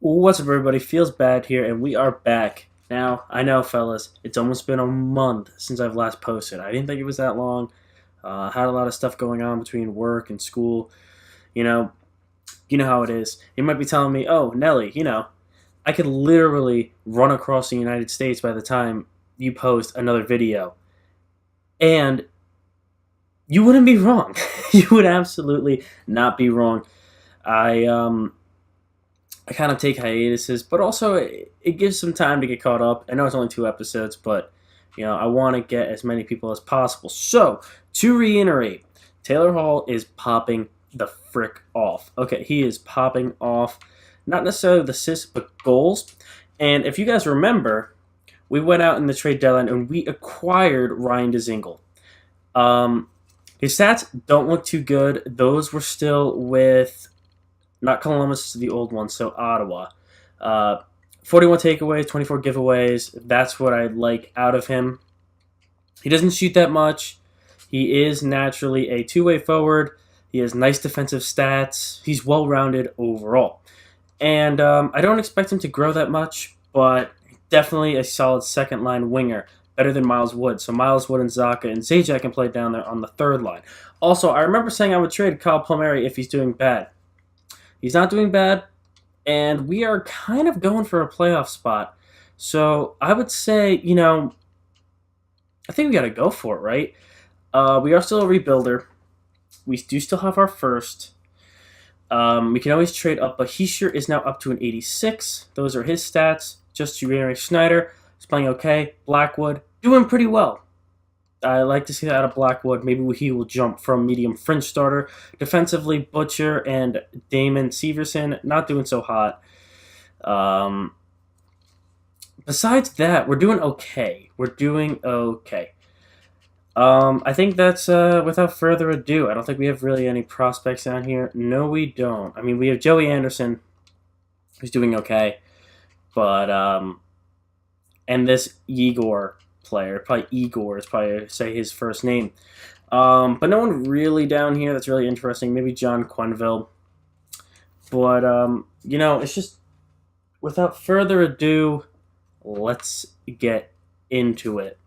What's up, everybody? Feels bad here, and we are back. Now, I know, fellas, it's almost been a month since I've last posted. I didn't think it was that long. Had a lot of stuff going on between work and school. You know, you know how it is. You might be telling me, oh, Nelly, I could literally run across the United States by the time you post another video. And you wouldn't be wrong. You would absolutely not be wrong. I, um, I kind of take hiatuses, but also it gives some time to get caught up. I know it's only 2 episodes, but I want to get as many people as possible. So to reiterate, Taylor Hall is popping the frick off. Okay, he is popping off, not necessarily the assists, but goals. And if you guys remember, we went out in the trade deadline and we acquired Ryan Dzingel. Um, his stats don't look too good. Those were still with not Columbus, the old one, so Ottawa. Uh, 41 takeaways, 24 giveaways. That's what I like out of him. He doesn't shoot that much. He is naturally a two-way forward. He has nice defensive stats. He's well-rounded overall. And I don't expect him to grow that much, but definitely a solid second-line winger, better than Miles Wood. So Miles Wood and Zaka and Zajac can play down there on the third line. Also, I remember saying I would trade Kyle Palmieri if he's doing bad. He's not doing bad, and we are kind of going for a playoff spot. So I would say, I think we got to go for it, right? We are still a rebuilder. We do still have our first. We can always trade up, but Hischier is now up to an 86. Those are his stats. Just to reiterate, Schneider is playing okay. Blackwood doing pretty well. I like to see that out of Blackwood. Maybe he will jump from medium French starter. Defensively, Butcher and Damon Severson not doing so hot. Besides that, we're doing okay. I think that's without further ado. I don't think we have really any prospects down here. No, we don't. I mean, we have Joey Anderson, who's doing okay, but and this Igor player, probably Igor is probably say his first name. But no one really down here that's really interesting. Maybe John Quenville. But, it's just, without further ado, let's get into it.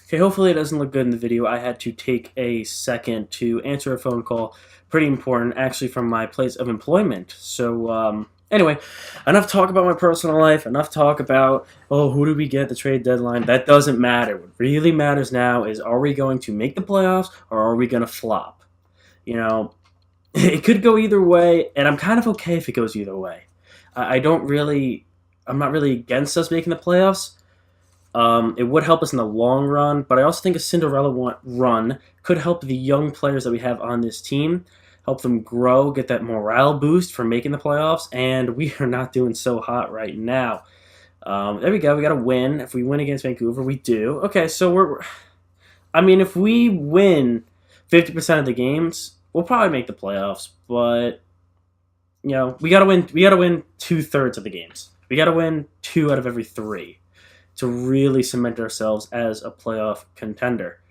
Okay, hopefully it doesn't look good in the video. I had to take a second to answer a phone call. Pretty important, actually, from my place of employment. So, anyway, enough talk about my personal life, enough talk about, who do we get at the trade deadline? That doesn't matter. What really matters now is, are we going to make the playoffs or are we going to flop? It could go either way, and I'm kind of okay if it goes either way. I'm not really against us making the playoffs. It would help us in the long run, but I also think a Cinderella run could help the young players that we have on this team, help them grow, get that morale boost for making the playoffs, and we are not doing so hot right now. There we go. We got to win. If we win against Vancouver, we do. Okay, so if we win 50% of the games, we'll probably make the playoffs, but we got to win. We got to win 2/3 of the games. We got to win 2 out of every 3 to really cement ourselves as a playoff contender.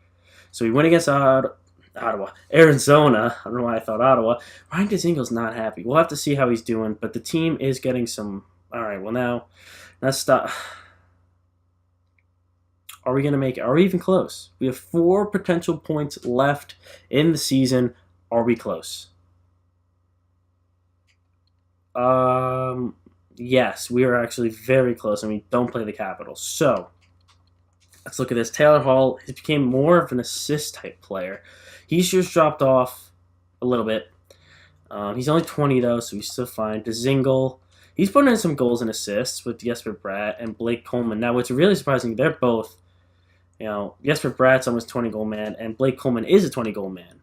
So we win against Ottawa, Arizona. I don't know why I thought Ottawa. Ryan Dzingel's not happy. We'll have to see how he's doing, but the team is getting some. All right, well now, let's stop. Are we going to make it? Are we even close? We have 4 potential points left in the season. Are we close? Yes, we are actually very close, and we don't play the Capitals. So, let's look at this. Taylor Hall has become more of an assist-type player. He's just dropped off a little bit. He's only 20, though, so he's still fine. Dzingel, he's putting in some goals and assists with Jesper Bratt and Blake Coleman. Now, what's really surprising, they're both, Jesper Bratt's almost 20-goal man, and Blake Coleman is a 20-goal man.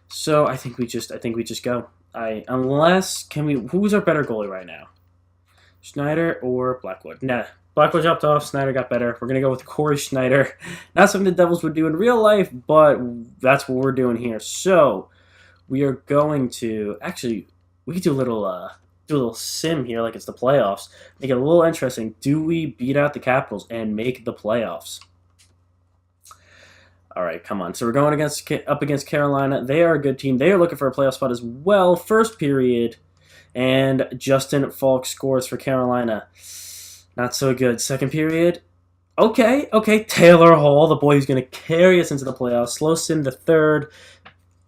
So, I think we just go. Who's our better goalie right now? Schneider or Blackwood? Nah, Blackwood dropped off. Schneider got better. We're going to go with Corey Schneider. Not something the Devils would do in real life, but that's what we're doing here. So, we are going to... Actually, we could do a little sim here like it's the playoffs. Make it a little interesting. Do we beat out the Capitals and make the playoffs? All right, come on. So we're going up against Carolina. They are a good team. They are looking for a playoff spot as well. First period, And Justin Falk scores for Carolina. Not so good. Second period. Okay. Taylor Hall, the boy who's going to carry us into the playoffs. Slow sim the third.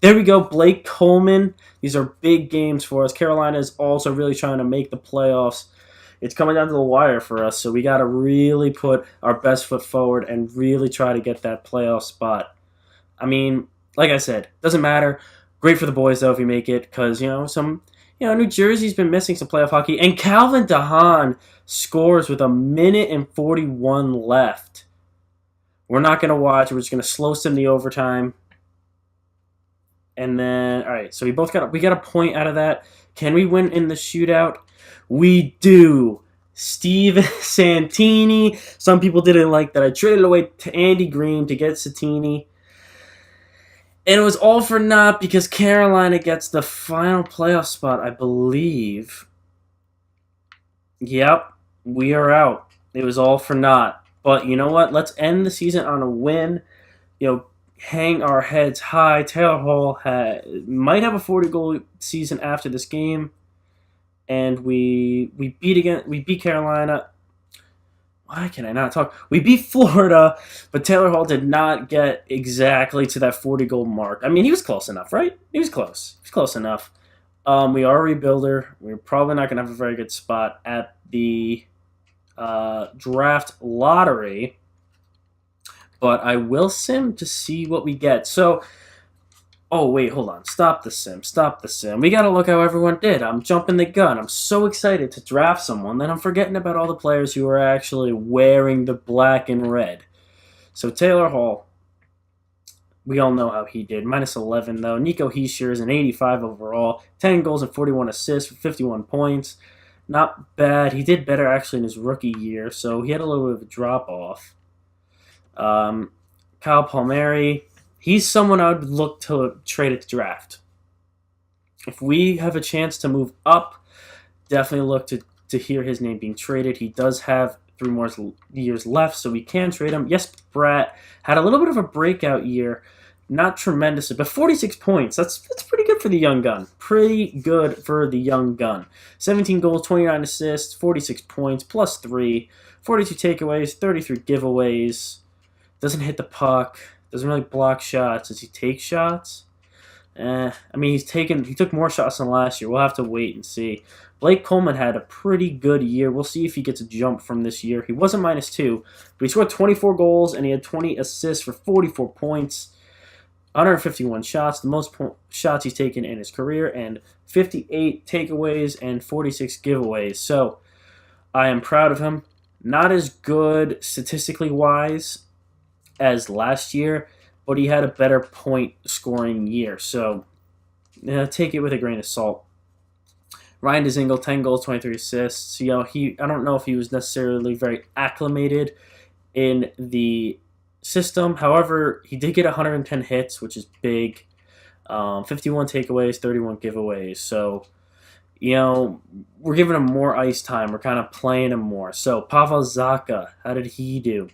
There we go. Blake Coleman. These are big games for us. Carolina is also really trying to make the playoffs. It's coming down to the wire for us, so we got to really put our best foot forward and really try to get that playoff spot. I mean, like I said, doesn't matter. Great for the boys though if we make it, because New Jersey's been missing some playoff hockey, and Calvin DeHaan scores with 1:41 left. We're not gonna watch. We're just gonna slow sim the overtime, and then all right. So we got a point out of that. Can we win in the shootout? We do. Steve Santini. Some people didn't like that I traded away to Andy Green to get Santini. And it was all for naught because Carolina gets the final playoff spot, I believe. Yep, we are out. It was all for naught. But you know what? Let's end the season on a win. Hang our heads high. Taylor Hall might have a 40-goal season after this game. And we beat Carolina. Why can I not talk? We beat Florida, but Taylor Hall did not get exactly to that 40-goal mark. I mean, he was close enough, right? He was close. He was close enough. We are a rebuilder. We're probably not going to have a very good spot at the draft lottery, but I will sim to see what we get. So, oh, wait, hold on. Stop the sim. We got to look how everyone did. I'm jumping the gun. I'm so excited to draft someone that I'm forgetting about all the players who are actually wearing the black and red. So Taylor Hall, we all know how he did. -11, though. Nico Hischier is an 85 overall. 10 goals and 41 assists for 51 points. Not bad. He did better, actually, in his rookie year, so he had a little bit of a drop-off. Kyle Palmieri, he's someone I would look to trade at the draft. If we have a chance to move up, definitely look to hear his name being traded. He does have 3 more years left, so we can trade him. Yes, Bratt had a little bit of a breakout year. Not tremendous, but 46 points. That's pretty good for the young gun. 17 goals, 29 assists, 46 points, +3, 42 takeaways, 33 giveaways. Doesn't hit the puck. Doesn't really block shots. Does he take shots? I mean, he took more shots than last year. We'll have to wait and see. Blake Coleman had a pretty good year. We'll see if he gets a jump from this year. He wasn't -2, but he scored 24 goals and he had 20 assists for 44 points. 151 shots, the most shots he's taken in his career, and 58 takeaways and 46 giveaways. So I am proud of him. Not as good statistically wise as last year, but he had a better point scoring year. So take it with a grain of salt. Ryan Dzingel, 10 goals, 23 assists. I don't know if he was necessarily very acclimated in the system. However, he did get 110 hits, which is big. 51 takeaways, 31 giveaways. So, we're giving him more ice time. We're kind of playing him more. So, Pavel Zacha, how did he do?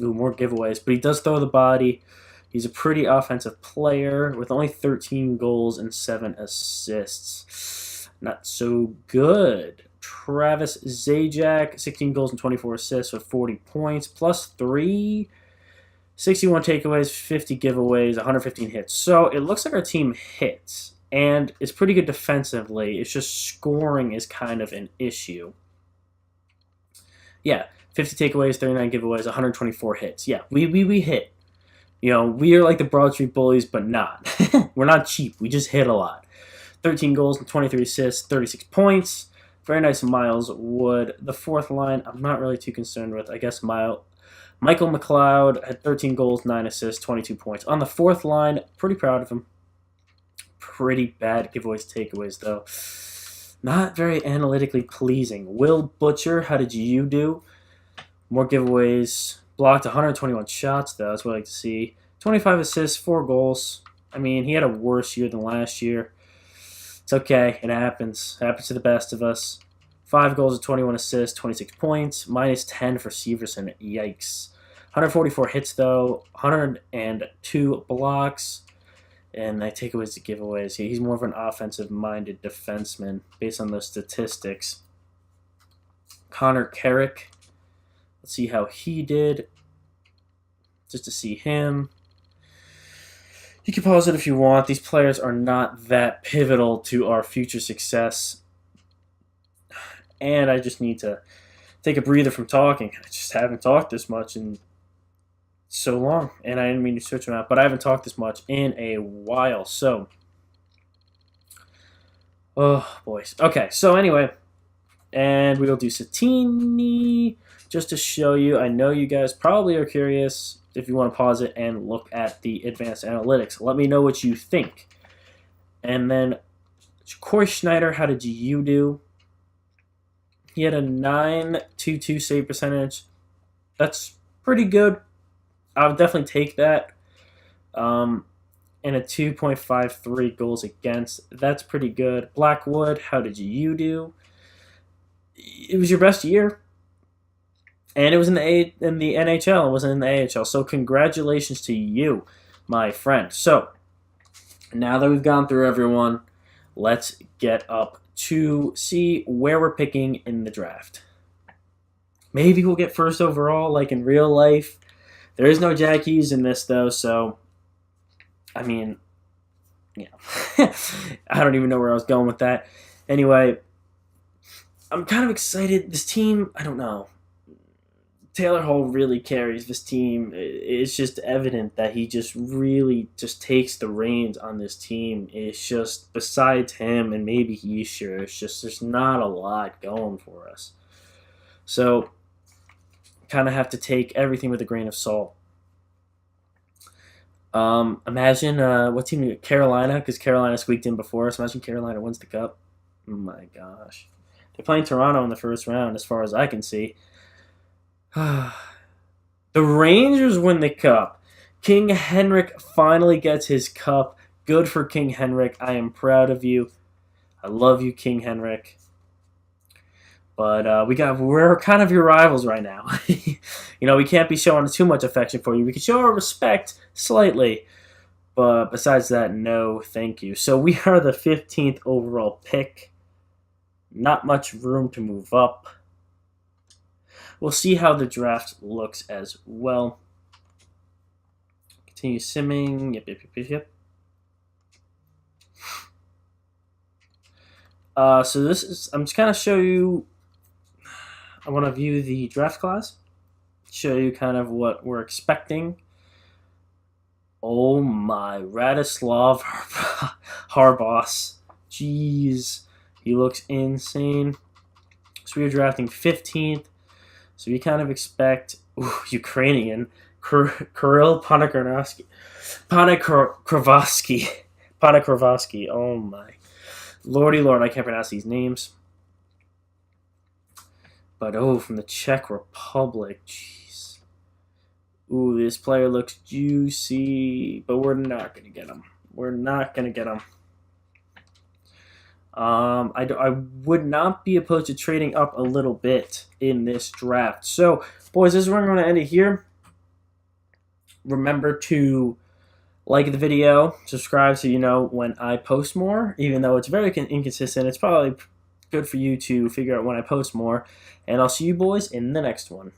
Ooh, more giveaways. But he does throw the body. He's a pretty offensive player with only 13 goals and 7 assists. Not so good. Travis Zajac, 16 goals and 24 assists with 40 points, +3. 61 takeaways, 50 giveaways, 115 hits. So it looks like our team hits and is pretty good defensively. It's just scoring is kind of an issue. Yeah, 50 takeaways, 39 giveaways, 124 hits. Yeah, we hit. We are like the Broad Street Bullies, but not. We're not cheap. We just hit a lot. 13 goals and 23 assists, 36 points. Very nice Miles Wood. The fourth line, I'm not really too concerned with. I guess Michael McLeod had 13 goals, 9 assists, 22 points. On the fourth line, pretty proud of him. Pretty bad giveaways, takeaways, though. Not very analytically pleasing. Will Butcher, how did you do? More giveaways. Blocked 121 shots, though. That's what I like to see. 25 assists, 4 goals. I mean, he had a worse year than last year. It's okay. It happens. It happens to the best of us. 5 goals and 21 assists, 26 points. -10 for Severson. Yikes. 144 hits, though. 102 blocks. and I take away his giveaways. He's more of an offensive-minded defenseman based on those statistics. Connor Carrick. Let's see how he did. Just to see him. You can pause it if you want. These players are not that pivotal to our future success. And I just need to take a breather from talking. I just haven't talked this much in so long. And I didn't mean to switch them out, but I haven't talked this much in a while. So, oh, boys. Okay, so anyway, and we'll do Satini just to show you. I know you guys probably are curious. If you want to pause it and look at the advanced analytics, let me know what you think. And then Corey Schneider, how did you do? He had a 9.22 save percentage. That's pretty good. I would definitely take that. And a 2.53 goals against. That's pretty good. Blackwood, how did you do? It was your best year. And it was in the NHL. It wasn't in the AHL. So congratulations to you, my friend. So now that we've gone through everyone, let's get up to see where we're picking in the draft. Maybe we'll get first overall like in real life. There is no Jack Hughes in this, though, so, I mean, yeah. I don't even know where I was going with that. Anyway, I'm kind of excited. This team, I don't know. Taylor Hall really carries this team. It's just evident that he just really just takes the reins on this team. It's just, besides him and maybe Hischier, it's just there's not a lot going for us. So, kind of have to take everything with a grain of salt. Imagine what team? Carolina, because Carolina squeaked in before us. Imagine Carolina wins the cup. Oh my gosh. They're playing Toronto in the first round, as far as I can see. The Rangers win the cup. King Henrik finally gets his cup. Good for King Henrik. I am proud of you. I love you, King Henrik. But we're kind of your rivals right now. We can't be showing too much affection for you. We can show our respect slightly. But besides that, no, thank you. So we are the 15th overall pick. Not much room to move up. We'll see how the draft looks as well. Continue simming. Yep. So this is, I'm just going to show you, I want to view the draft class, show you kind of what we're expecting. Oh my, Radislav Harbos. Jeez, he looks insane. So we're drafting 15th. So we kind of expect Ukrainian Kirill Panakrovsky. Oh my, lordy lord, I can't pronounce these names. But from the Czech Republic, jeez. Ooh, this player looks juicy, but we're not gonna get him. I would not be opposed to trading up a little bit in this draft. So, boys, this is where I'm going to end it here. Remember to like the video, subscribe so you know when I post more. Even though it's very inconsistent, it's probably good for you to figure out when I post more. And I'll see you boys in the next one.